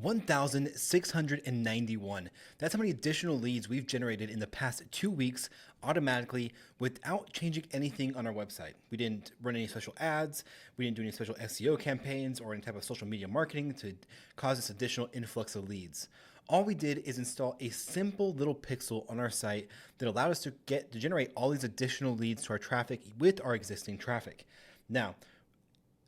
1,691. That's how many additional leads we've generated in the past 2 weeks automatically without changing anything on our website. We didn't run any special ads. We didn't do any special SEO campaigns or any type of social media marketing to cause this additional influx of leads. All we did is install a simple little pixel on our site that allowed us to generate all these additional leads to our traffic with our existing traffic. Now,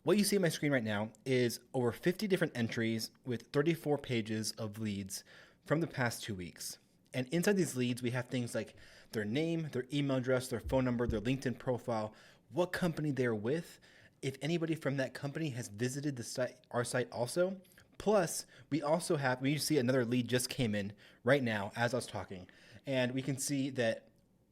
what you see on my screen right now is over 50 different entries with 34 pages of leads from the past 2 weeks. And inside these leads, we have things like their name, their email address, their phone number, their LinkedIn profile, what company they're with, if anybody from that company has visited our site also. Plus, we see another lead just came in right now as I was talking. And we can see that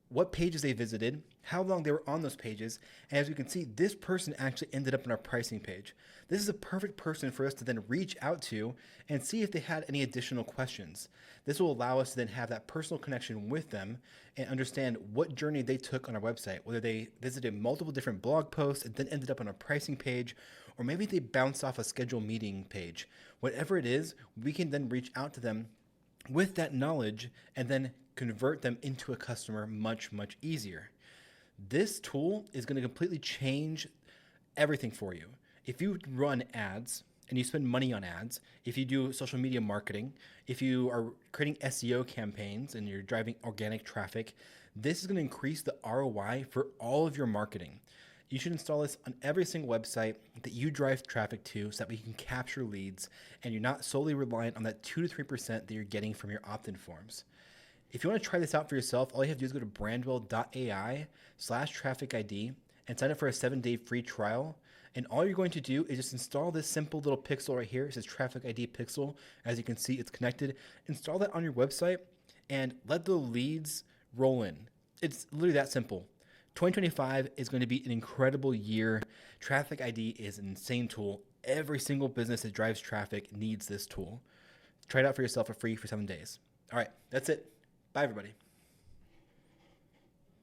what pages they visited, how long they were on those pages, and as we can see, this person actually ended up on our pricing page. This is a perfect person for us to then reach out to and see if they had any additional questions. This will allow us to then have that personal connection with them and understand what journey they took on our website, whether they visited multiple different blog posts and then ended up on our pricing page, or maybe they bounced off a scheduled meeting page. Whatever it is, we can then reach out to them with that knowledge and then convert them into a customer much, much easier. This tool is going to completely change everything for you. If you run ads and you spend money on ads, if you do social media marketing, if you are creating SEO campaigns and you're driving organic traffic, this is going to increase the ROI for all of your marketing. You should install this on every single website that you drive traffic to so that we can capture leads and you're not solely reliant on that 2 to 3% that you're getting from your opt-in forms. If you want to try this out for yourself, all you have to do is go to brandwell.ai/TrafficID and sign up for a 7-day free trial. And all you're going to do is just install this simple little pixel right here. It says TrafficID pixel. As you can see, it's connected. Install that on your website and let the leads roll in. It's literally that simple. 2025 is going to be an incredible year. TrafficID is an insane tool. Every single business that drives traffic needs this tool. Try it out for yourself for free for 7 days. All right, that's it. Bye, everybody.